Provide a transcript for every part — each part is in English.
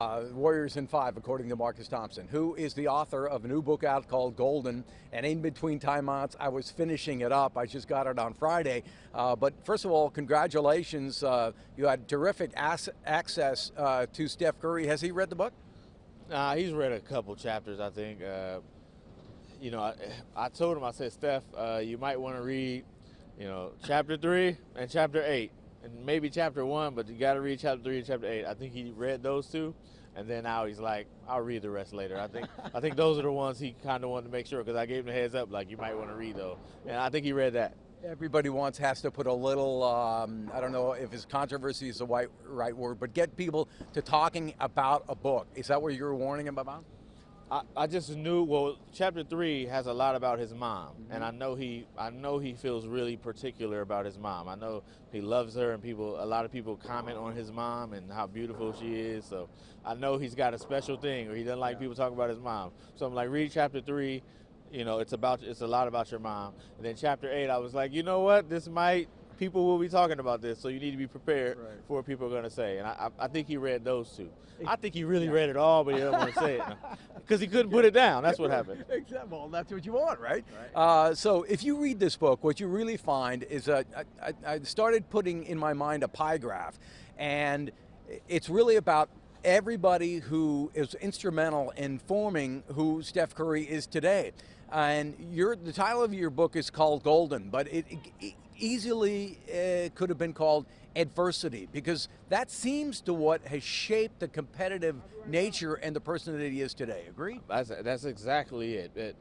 Warriors in 5, according to Marcus Thompson, who is the author of a new book out called Golden. And in between timeouts, I was finishing it up. I just got it on Friday. But first of all, congratulations. You had terrific access to Steph Curry. Has he read the book? He's read a couple chapters, I think. I told him, I said, Steph, you might want to read, chapter 3 and chapter 8. And maybe chapter 1, but you got to read chapter 3 and chapter 8. I think he read those two, and then now he's like, I'll read the rest later. I think those are the ones he kind of wanted to make sure, because I gave him the heads up, like, you might want to read those. And I think he read that. Everybody has to put a little, I don't know if it's controversy is the right word, but get people to talking about a book. Is that what you were warning him about? I just knew. Well, chapter 3 has a lot about his mom, and I know he feels really particular about his mom. I know he loves her, and a lot of people comment on his mom and how beautiful she is. So I know he's got a special thing, or he doesn't like people talking about his mom. So I'm like, read chapter 3. It's a lot about your mom. And then chapter 8, I was like, you know what, people will be talking about this, so you need to be prepared for what people are going to say. And I think he read those two. I think he really read it all, but he doesn't want to say it because he couldn't put it down. That's what happened. Well, that's what you want, right? So if you read this book, what you really find is I started putting in my mind a pie graph, and it's really about everybody who is instrumental in forming who Steph Curry is today. And the title of your book is called Golden, but it easily could have been called Adversity, because that seems to what has shaped the competitive nature and the person that he is today. Agree? That's exactly it.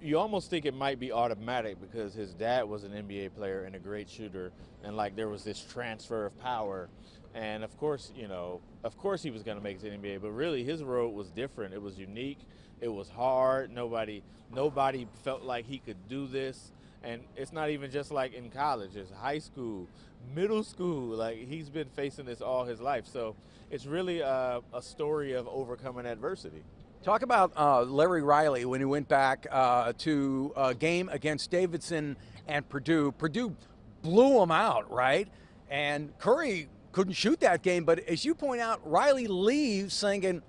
You almost think it might be automatic because his dad was an NBA player and a great shooter, and like there was this transfer of power. And of course he was going to make it to the NBA, but really his road was different. It was unique. It was hard. Nobody felt like he could do this. And it's not even just like in college. It's high school, middle school. Like, he's been facing this all his life. So it's really a story of overcoming adversity. Talk about Larry Riley when he went back to a game against Davidson and Purdue. Purdue blew him out, right? And Curry couldn't shoot that game. But as you point out, Riley leaves saying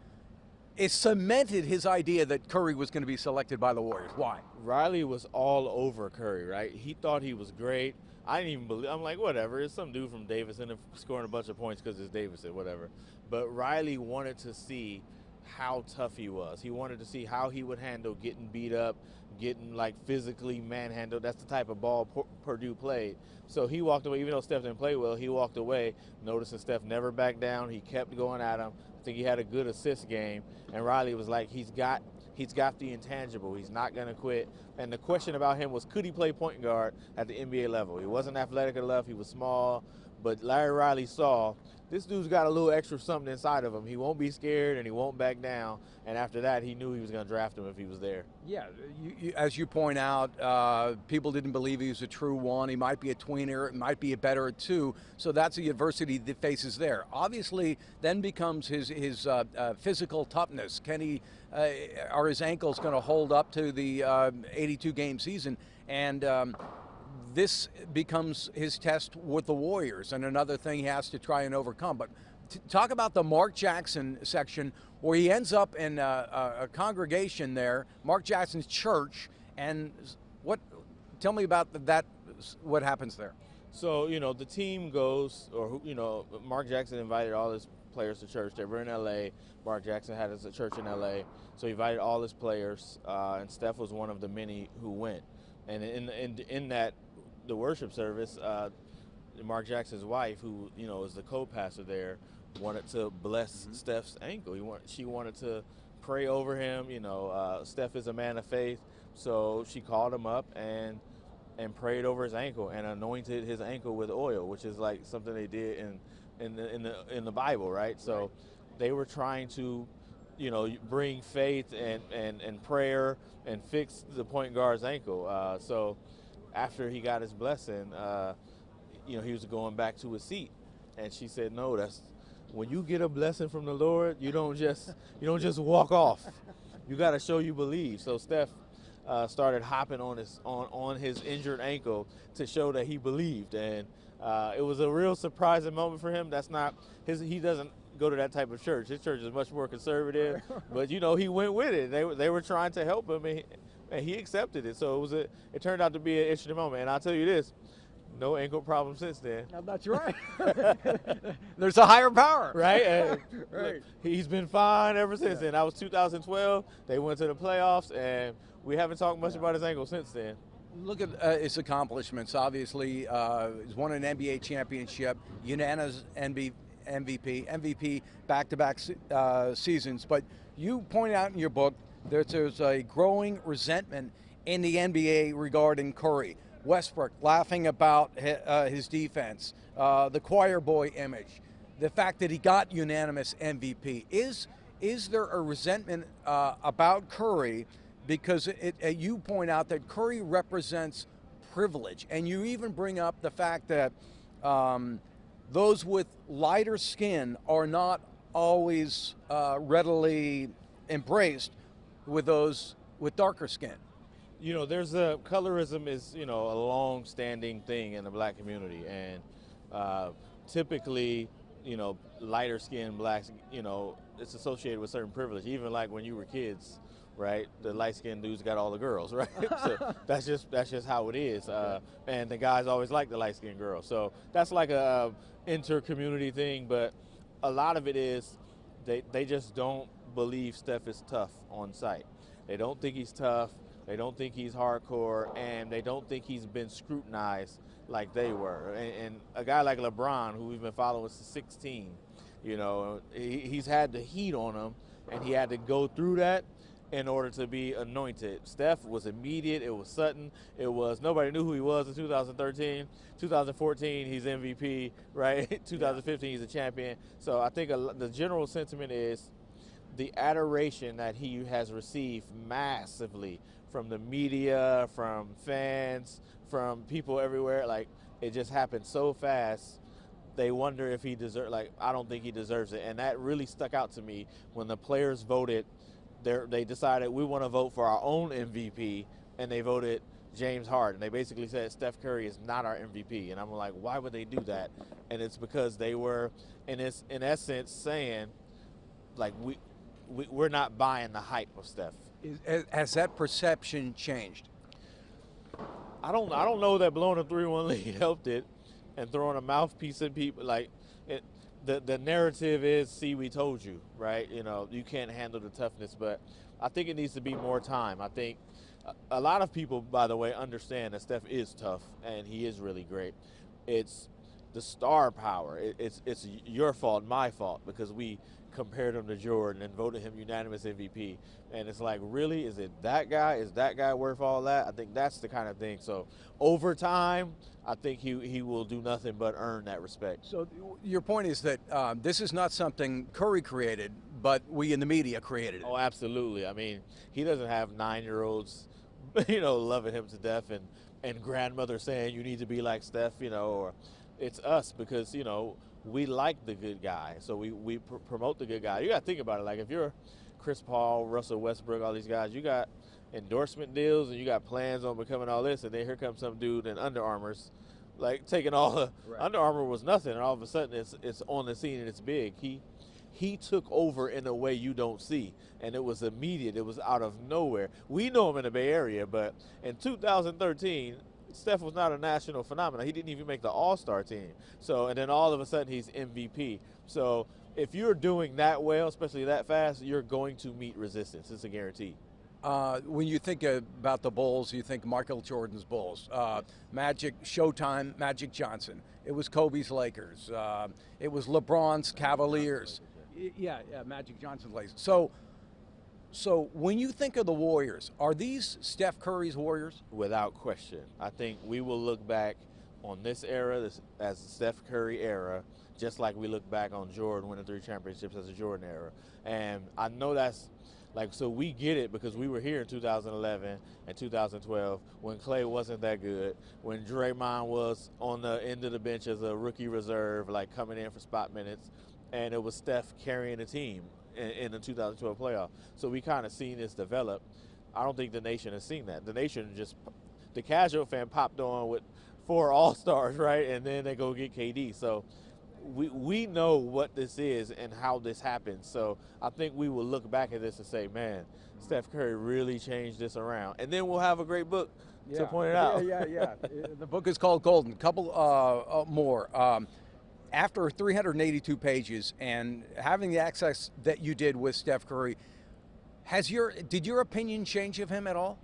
it cemented his idea that Curry was going to be selected by the Warriors. Why? Riley was all over Curry, right? He thought he was great. I didn't even believe. I'm like, whatever. It's some dude from Davidson scoring a bunch of points because it's Davidson, whatever. But Riley wanted to see how tough he was. He wanted to see how he would handle getting beat up, getting like physically manhandled. That's the type of ball Purdue played. So he walked away. Even though Steph didn't play well, he walked away, noticing Steph never backed down. He kept going at him. I think he had a good assist game. And Riley was like, he's got the intangible. He's not going to quit. And the question about him was, could he play point guard at the NBA level? He wasn't athletic enough. He was small. But Larry Riley saw, this dude's got a little extra something inside of him. He won't be scared and he won't back down. And after that, he knew he was going to draft him if he was there. Yeah, as you point out, people didn't believe he was a true one. He might be a tweener, it might be a better two. So that's the adversity that faces there. Obviously, then becomes his physical toughness. Are his ankles going to hold up to the 82-game season? And this becomes his test with the Warriors, and another thing he has to try and overcome. But talk about the Mark Jackson section, where he ends up in a congregation there, Mark Jackson's church, and tell me about that, what happens there. So, the team goes, Mark Jackson invited all his players to church. They were in L.A. Mark Jackson had a church in L.A., so he invited all his players, and Steph was one of the many who went. And in that, the worship service, Mark Jackson's wife, who is the co-pastor there, wanted to bless Steph's ankle. She wanted to pray over him. Steph is a man of faith, so she called him up and prayed over his ankle and anointed his ankle with oil, which is like something they did in the Bible, right? So they were trying to bring faith and prayer and fix the point guard's ankle. So after he got his blessing, he was going back to his seat, and she said, "No, that's when you get a blessing from the Lord, you don't just walk off. You got to show you believe." So Steph started hopping on his injured ankle to show that he believed, and it was a real surprising moment for him. That's not he doesn't go to that type of church. His church is much more conservative, but you know, he went with it. They were trying to help him, and he accepted it. So it turned out to be an interesting moment. And I'll tell you this, no ankle problem since then. Now, that's right. There's a higher power. Right? And Right. look, he's been fine ever since then. That was 2012. They went to the playoffs, and we haven't talked much about his ankle since then. Look at his accomplishments. Obviously, he's won an NBA championship, unanimous MVP back-to-back seasons. But you point out in your book that there's a growing resentment in the NBA regarding Curry. Westbrook laughing about his defense, the choir boy image, the fact that he got unanimous MVP. Is there a resentment about Curry? Because you point out that Curry represents privilege, and you even bring up the fact that those with lighter skin are not always readily embraced with those with darker skin. You know, there's a colorism is, you know, a long-standing thing in the black community, and typically, you know, lighter skinned blacks, you know, it's associated with certain privilege. Even like when you were kids, right? The light-skinned dudes got all the girls, right? So that's just how it is. And the guys always like the light-skinned girls. So that's like a inter-community thing, but a lot of it is they just don't believe Steph is tough on site. They don't think he's tough. They don't think he's hardcore, and they don't think he's been scrutinized like they were. And a guy like LeBron, who we've been following since 16, you know, he's had the heat on him, and he had to go through that in order to be anointed. Steph was immediate. It was sudden. It was nobody knew who he was in 2013. 2014, he's MVP, right? 2015, he's a champion. So I think the general sentiment is the adoration that he has received massively from the media, from fans, from people everywhere. Like, it just happened so fast. They wonder if he deserves, like, I don't think he deserves it. And that really stuck out to me when the players voted. They decided we want to vote for our own MVP, and they voted James Harden. They basically said Steph Curry is not our MVP. And I'm like, why would they do that? And it's because they were, in essence, saying, like, we're not buying the hype of Steph. Has that perception changed? I don't know that blowing a 3-1 lead helped it, and throwing a mouthpiece at people. Like, the narrative is, see, we told you, right? You know, you can't handle the toughness, but I think it needs to be more time. I think a lot of people, by the way, understand that Steph is tough and he is really great. It's the star power. It's your fault, my fault, because we compared him to Jordan and voted him unanimous MVP. And it's like, really, is it that guy? Is that guy worth all that? I think that's the kind of thing. So over time, I think he will do nothing but earn that respect. So your point is that this is not something Curry created, but we in the media created it. Oh, absolutely. I mean, he doesn't have 9-year-olds, you know, loving him to death, and grandmother saying you need to be like Steph, you know, or it's us because, you know, we like the good guy, so we promote the good guy. You got to think about it. Like, if you're Chris Paul, Russell Westbrook, all these guys, you got endorsement deals and you got plans on becoming all this, and then here comes some dude in Under Armour's, like, taking all the right. Under Armour was nothing, and all of a sudden it's on the scene and it's big. He took over in a way you don't see, and it was immediate. It was out of nowhere. We know him in the Bay Area, but in 2013. Steph was not a national phenomenon. He didn't even make the All-Star team. So, and then all of a sudden he's MVP. So if you're doing that well, especially that fast, you're going to meet resistance. It's a guarantee. When you think about the Bulls, you think Michael Jordan's Bulls. Magic, Showtime, Magic Johnson. It was Kobe's Lakers. It was LeBron's Cavaliers. Yeah, Magic Johnson's Lakers. So when you think of the Warriors, are these Steph Curry's Warriors? Without question. I think we will look back on this era as the Steph Curry era, just like we look back on Jordan winning 3 championships as a Jordan era. And I know that's, like, so we get it because we were here in 2011 and 2012 when Clay wasn't that good, when Draymond was on the end of the bench as a rookie reserve, like coming in for spot minutes, and it was Steph carrying the team in the 2012 playoff. So we kind of seen this develop. I don't think the nation has seen that. The nation just, the casual fan popped on with 4 All-Stars, right? And then they go get KD. So we know what this is and how this happened. So I think we will look back at this and say, man, Steph Curry really changed this around. And then we'll have a great book to point it out. Yeah. The book is called Golden. Couple more. After 382 pages and having the access that you did with Steph Curry, did your opinion change of him at all?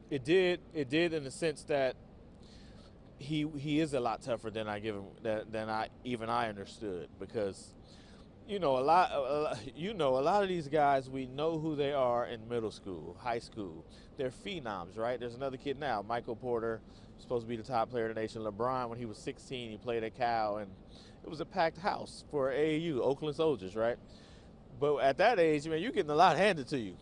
It did. It did in the sense that he is a lot tougher than I understood, because a lot of these guys, we know who they are in middle school, high school. They're phenoms, right? There's another kid now, Michael Porter, supposed to be the top player in the nation. LeBron, when he was 16, he played at Cal, and it was a packed house for AAU, Oakland Soldiers, right? But at that age, man, you're getting a lot handed to you.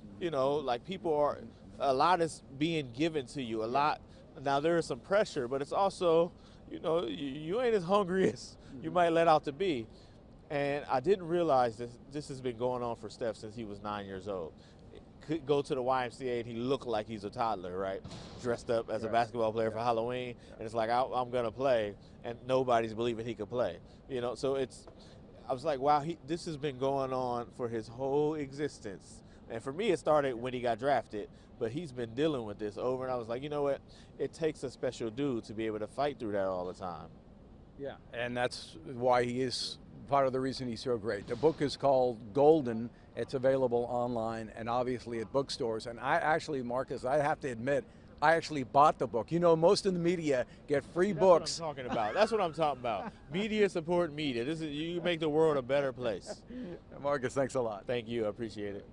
A lot is being given to you, a lot. Now there is some pressure, but it's also, you ain't as hungry as you might let out to be. And I didn't realize this has been going on for Steph since he was 9 years old. Could go to the YMCA and he looked like he's a toddler, right? Dressed up as a basketball player for Halloween, and it's like, I'm gonna play, and nobody's believing he could play. So I was like, wow, this has been going on for his whole existence. And for me, it started when he got drafted, but he's been dealing with this over, and I was like, you know what? It takes a special dude to be able to fight through that all the time. Yeah, and that's why he is part of the reason he's so great. The book is called Golden. It's available online and obviously at bookstores. And I actually, Marcus, I have to admit, I actually bought the book. Most in the media get free books. That's what I'm talking about. That's what I'm talking about. Media support media. You make the world a better place. Marcus, thanks a lot. Thank you. I appreciate it.